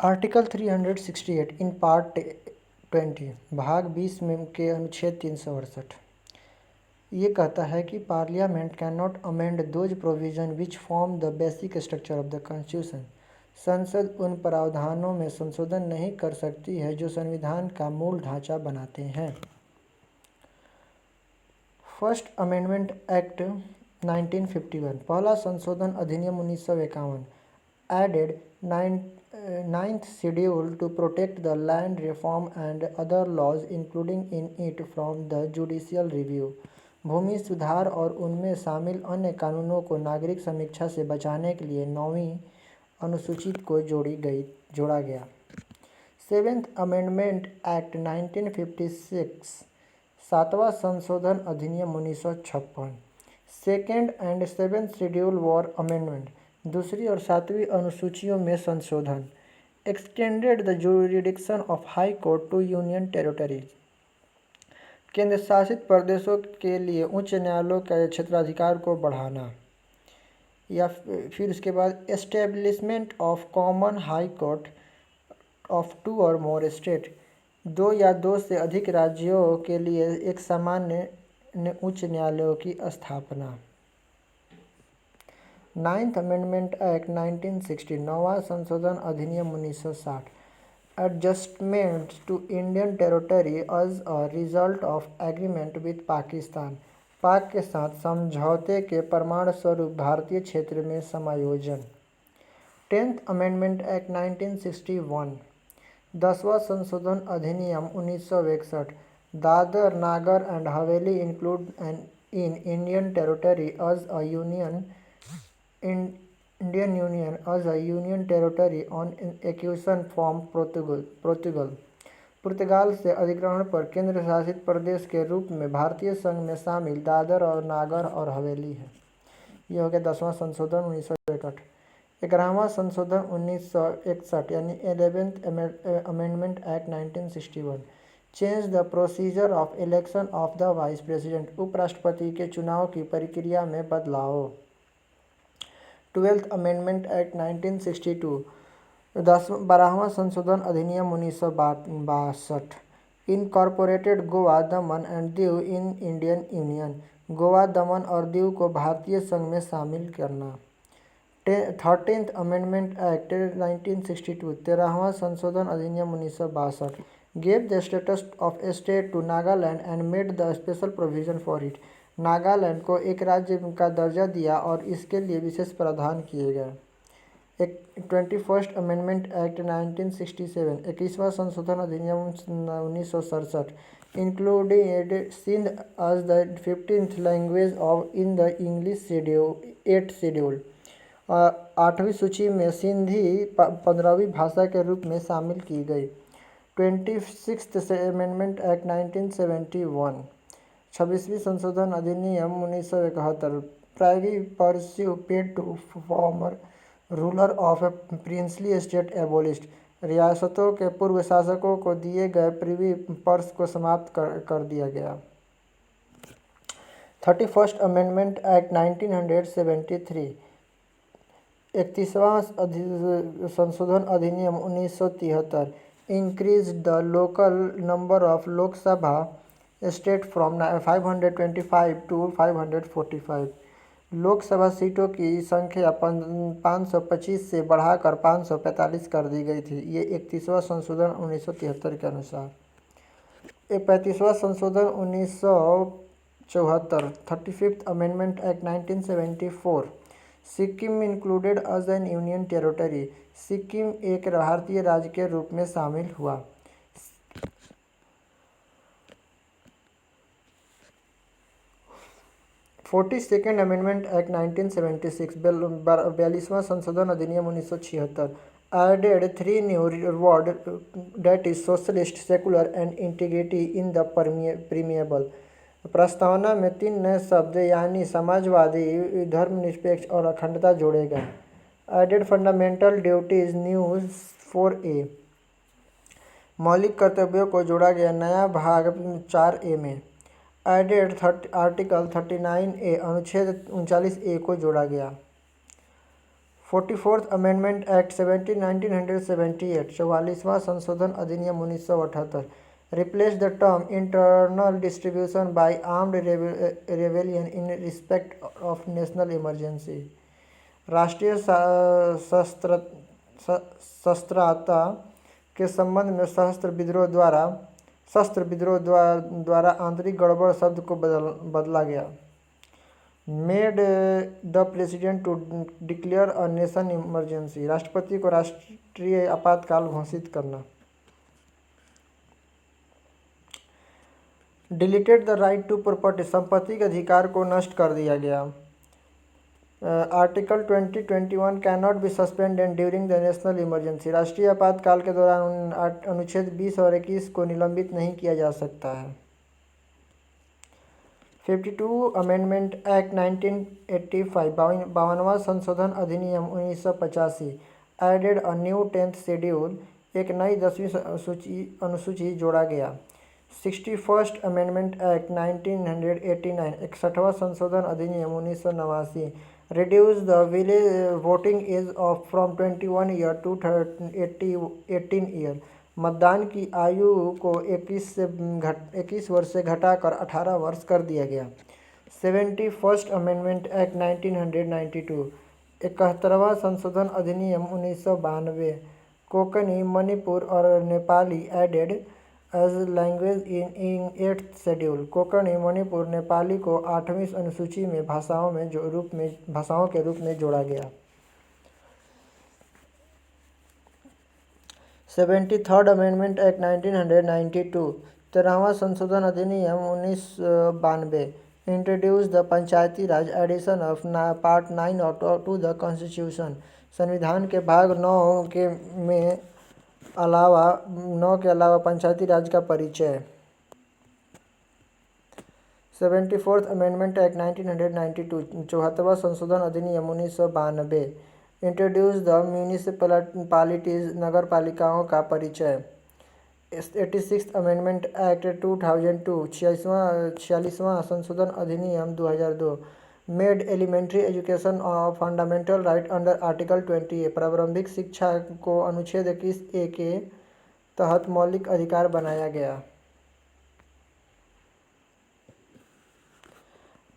Article 368 in part 20 भाग 20 में के अनुच्छेद 368 ये कहता है कि parliament can not amend those provision which form the basic structure of the constitution. संसद उन प्रावधानों में संशोधन नहीं कर सकती है जो संविधान का मूल ढांचा बनाते हैं। फर्स्ट अमेंडमेंट एक्ट 1951 पहला संशोधन अधिनियम 1951 added 9th schedule to protect the land reform and other laws including in it from the judicial review। भूमि सुधार और उनमें शामिल अन्य कानूनों को नागरिक समीक्षा से बचाने के लिए 9वीं अनुसूची को जोड़ा गया। सेवेंथ अमेंडमेंट एक्ट 1956 सातवां संशोधन अधिनियम 1956 second and seventh schedule war amendment दूसरी और सातवीं अनुसूचियों में संशोधन। Extended the jurisdiction of high court to union territories केंद्र शासित प्रदेशों के लिए उच्च न्यायालयों के क्षेत्राधिकार को बढ़ाना। या फिर उसके बाद establishment of common high court of 2 और मोर स्टेट दो या दो से अधिक राज्यों के लिए एक सामान्य उच्च न्यायालयों की स्थापना। 9th अमेंडमेंट एक्ट 1960 नौवां संशोधन अधिनियम 1960 adjustments to Indian territory as a result of agreement with Pakistan Pak के साथ समझौते के प्रमाण स्वरूप भारतीय क्षेत्र में समायोजन। 10th अमेंडमेंट एक्ट 1961 10वां संशोधन अधिनियम 1961 Dadar Nagar and Haveli include in Indian territory as a Indian Union as a union territory on accession from Portugal पुर्तगाल से अधिग्रहण पर केंद्र शासित प्रदेश के रूप में भारतीय संघ में शामिल दादर और नागर और हवेली है। यह हो गया 10वां संशोधन 1961। 11वां संशोधन 1961 यानी 11th amendment act 1961 change the procedure of election of the vice president उपराष्ट्रपति के चुनाव की प्रक्रिया में बदलाव। 12th अमेंडमेंट एक्ट 1962 12वां संशोधन अधिनियम 1962 incorporated Goa Daman and Diu in Indian union Goa दमन और दीव को भारतीय संघ में शामिल करना। 13th अमेंडमेंट एक्ट 1962 13वां संशोधन अधिनियम 1962 gave the status of a state to Nagaland and made the special provision for it। Nagaland को एक राज्य का दर्जा दिया और इसके लिए विशेष प्रावधान किए गए। 21st अमेंडमेंट एक्ट 1967 21वां संशोधन अधिनियम 1967 included Sindh as the 15th language of in the English schedule 8th schedule 8वीं सूची में सिंधी 15वीं भाषा के रूप में शामिल की गई। 26th अमेंडमेंट एक्ट 1971 26वीं संशोधन अधिनियम 1971 privy purses paid to former ruler of a princely state abolished रियासतों के पूर्व शासकों को दिए गए प्रिवी पर्स को समाप्त कर दिया गया। 31st अमेंडमेंट एक्ट 1973 31वां संशोधन अधिनियम 1973 increase the local number of Lok Sabha state from 525 to 545 Lok Sabha सीटों की संख्या 525 से बढ़ाकर 545 कर दी गई थी। ये 31वां संशोधन 1973 के अनुसार। 35वां संशोधन 1974 35th amendment act 1974 Sikkim included as an union territory Sikkim एक भारतीय राज्य के रूप में शामिल हुआ। 42nd अमेंडमेंट एक्ट 1976 42वां संशोधन अधिनियम 1976 added 3 new word that is socialist secular and integrity in the preamble प्रस्तावना में 3 नए शब्द यानी समाजवादी धर्मनिरपेक्ष और अखंडता जोड़े गए। Added fundamental duties new 4A मौलिक कर्तव्यों को जोड़ा गया नया भाग 4A में। एडेड आर्टिकल 39A अनुच्छेद 39A को जोड़ा गया। 44th अमेंडमेंट एक्ट 1978 44वां संशोधन अधिनियम 1978 replace the term internal distribution by armed rebellion in respect of national emergency. राष्ट्रीय शस्त्रता के संबंध में शस्त्र विद्रोह द्वारा आंतरिक गड़बड़ शब्द को बदला गया। Made the president to declare a nation emergency, राष्ट्रपति को राष्ट्रीय आपातकाल घोषित करना। Deleted the right to property, संपत्ति के अधिकार को नष्ट कर दिया गया। Article 2021 can not be suspended during the national emergency, राष्ट्रीय आपातकाल के दौरान अनुच्छेद 20 और 21 को निलंबित नहीं किया जा सकता है। 52 अमेंडमेंट एक्ट 1985 52वां संशोधन अधिनियम 1985 added a new 10th schedule, एक नई 10वीं अनुसूची जोड़ा गया। 61st अमेंडमेंट एक्ट 1989 61वां संशोधन अधिनियम 1989 reduce the voting age of from 21 year to 18 year, मतदान की आयु को 21 वर्ष से घटाकर 18 वर्ष कर दिया गया। 71st अमेंडमेंट एक्ट 1992 71वां संशोधन अधिनियम 1992 कोंकणी, मणिपुर और Nepali added as language in 8th schedule, Konkani, Manipur, Nepali को 8वीं अनुसूची में भाषाओं के रूप में जोड़ा गया। 73rd अमेंडमेंट एक्ट 1992 13वां संशोधन अधिनियम 1992 introduce the Panchayati Raj addition of part 9 to the constitution, संविधान के भाग 9 के अलावा पंचायती राज का परिचय। 74th अमेंडमेंट एक्ट 1992 74वां संशोधन अधिनियम 1992 इंट्रोड्यूस द म्यूनिसिपैलिटीज, नगर पालिकाओं का परिचय। 86th अमेंडमेंट एक्ट 2002 46वां संशोधन अधिनियम 2002 made elementary education of fundamental right under article 20A, प्रारंभिक शिक्षा को अनुच्छेद 21A के तहत मौलिक अधिकार बनाया गया।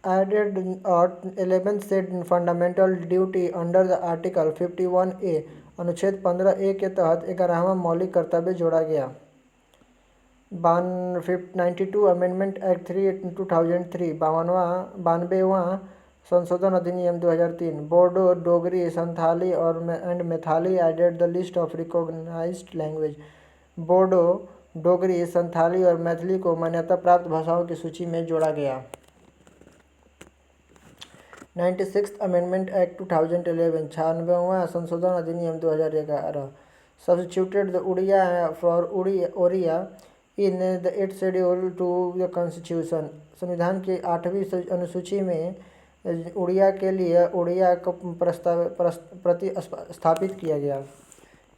Added 11th set fundamental duty under the article 51A, अनुच्छेद 15A के तहत 11वां मौलिक कर्तव्य जोड़ा गया। 92 अमेंडमेंट एक्ट 2003 92वां संशोधन अधिनियम 2003 बोडो, डोगरी, संथाली और Maithili added the list of recognized language, Bodo, Dogri, Santhali और मैथिली को मान्यता प्राप्त भाषाओं की सूची में जोड़ा गया। 96th अमेंडमेंट एक्ट 2011 96वां संशोधन अधिनियम 2011 substituted the Odia for Oriya in the 8th schedule to the constitution, संविधान की 8वीं अनुसूची में उड़िया के लिए उड़िया को प्रतिस्थापित किया गया।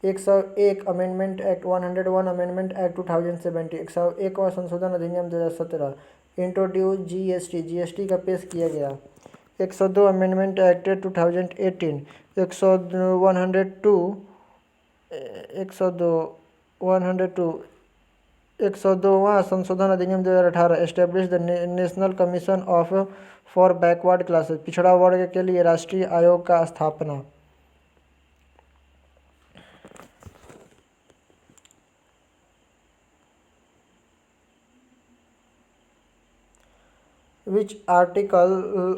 101 अमेंडमेंट एक्ट 101 अमेंडमेंट एक्ट 2017 101वां संशोधन अधिनियम 2017 इंट्रोड्यूस जीएसटी का पेश किया गया। 102 अमेंडमेंट एक्ट 2018 102वां संशोधन अधिनियम 2018 establish the national commission for backward classes, पिछड़ा वर्ग के लिए राष्ट्रीय आयोग का स्थापना। Which article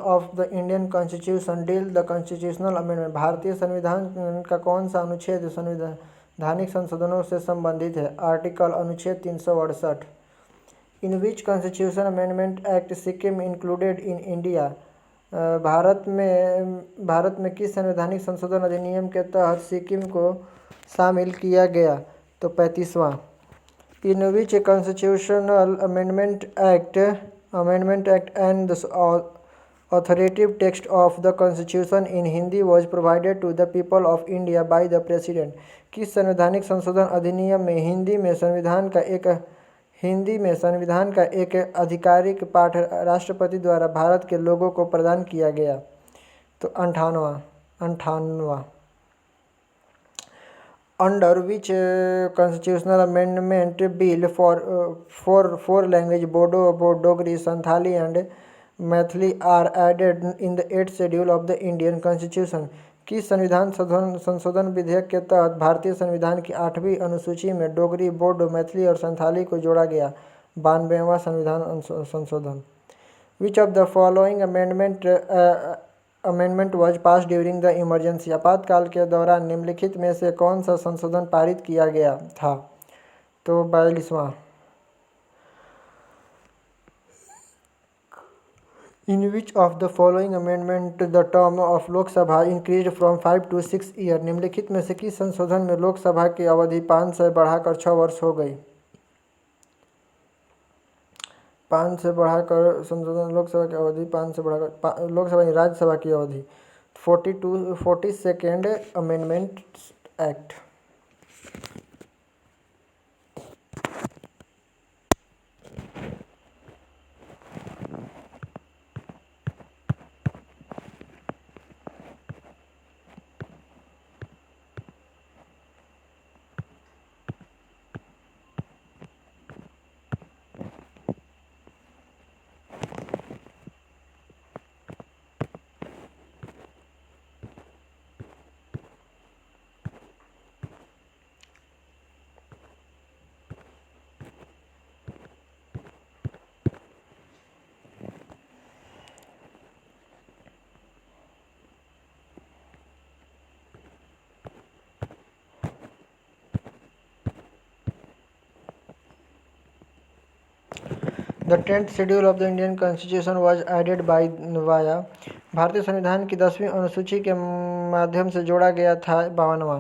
of the Indian constitution deal the constitutional amendment, भारतीय संविधान का कौन सा अनुच्छेद संवैधानिक संशोधनों से संबंधित है? आर्टिकल अनुच्छेद 368। In which constitution amendment act Sikkim included in India, Bharat में किस संवैधानिक संशोधन अधिनियम के तहत सिक्किम को शामिल किया गया? तो 35वां। In which constitutional amendment act and the authoritative text of the constitution in Hindi was provided to the people of India by the president, किस संवैधानिक संशोधन अधिनियम में हिंदी में संविधान का एक आधिकारिक पाठ राष्ट्रपति द्वारा भारत के लोगों को प्रदान किया गया? तो 58वां। under which constitutional amendment bill for language Bodo, Dogri, Santhali and Maithili are added in the 8th schedule of the Indian Constitution। किस संविधान संशोधन विधेयक के तहत भारतीय संविधान की 8वीं अनुसूची में डोगरी, बोडो, मैथिली और संथाली को जोड़ा गया? 92वां संविधान संशोधन। Which of the following amendment was passed during the emergency? आपातकाल के दौरान निम्नलिखित में से कौन सा संशोधन पारित किया गया था? तो 42वां। In which of the following amendment the term of Lok Sabha increased from 5 to 6 years? निम्नलिखित में से किस संशोधन में लोकसभा की अवधि 5 से बढ़ाकर 6 वर्ष हो गई? 5 से बढ़ाकर संशोधन लोकसभा की अवधि 5 से बढ़ाकर लोकसभा राज्यसभा की अवधि 42nd amendment act. The 10th schedule of the Indian Constitution was added by via भारतीय संविधान की 10वीं अनुसूची के माध्यम से जोड़ा गया था। 52वां।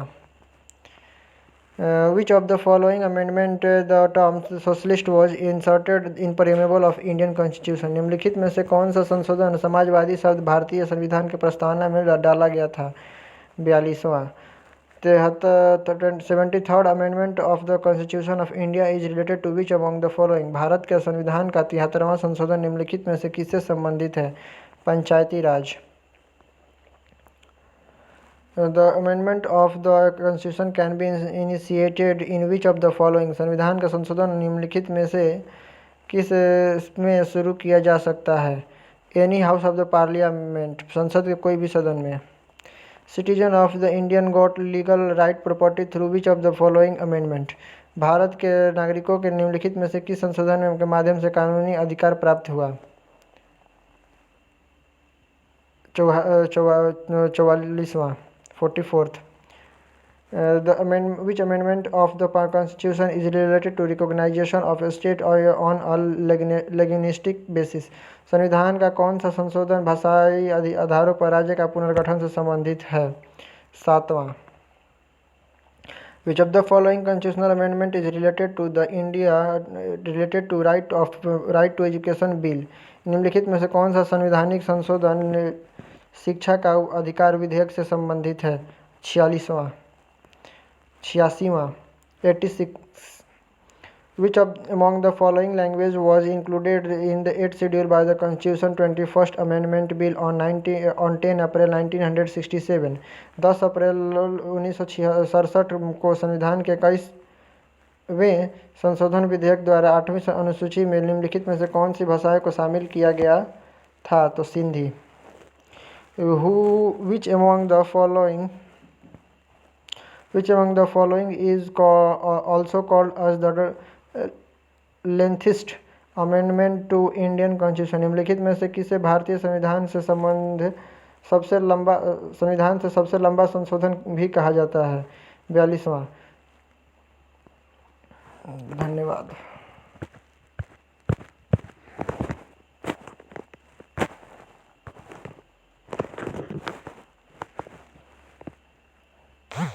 Which of the following amendment the term socialist was inserted in preamble of Indian Constitution? निम्नलिखित में से कौन सा संशोधन समाजवादी शब्द भारतीय संविधान के प्रस्तावना में डाला गया था? 42वां। 73rd amendment of the Constitution of India is related to which among the following? Bharat के संविधान का 73वां संशोधन निम्नलिखित में से किससे संबंधित है? पंचायती राज। The amendment of the Constitution can be initiated in which of the following? संविधान का संशोधन निम्नलिखित में से किस में शुरू किया जा सकता है? Any house of the parliament, संसद के कोई भी सदन में। Citizen of the Indian got legal right property through which of the following amendment? Bharat के नागरिकों के निम्नलिखित में से किस संशोधन के माध्यम से कानूनी अधिकार प्राप्त हुआ? 44वां 44th। Which amendment of the Constitution is related to recognition of a state on a linguistic basis? संविधान का कौन सा संशोधन भाषाई आधारों पर राज्य का पुनर्गठन से संबंधित है? 7वां। Which of the following constitutional amendment is related to right to education bill? निम्नलिखित में से कौन सा संवैधानिक संशोधन शिक्षा का अधिकार विधेयक से संबंधित है? 86वां 86। Which among the following language was included in the 8th schedule by the Constitution 21st Amendment Bill on 10 अप्रैल 1967? 10 अप्रैल 1967 को संविधान के 21वें संशोधन विधेयक द्वारा 8वीं अनुसूची में निम्नलिखित में से कौन सी भाषाओं को शामिल किया गया था? तो Sindhi. Which among the following is also called as the lengthiest amendment to Indian Constitution? निम्नलिखित में से किसे भारतीय संविधान से सबसे लंबा संशोधन भी कहा जाता है? 42वां। धन्यवाद।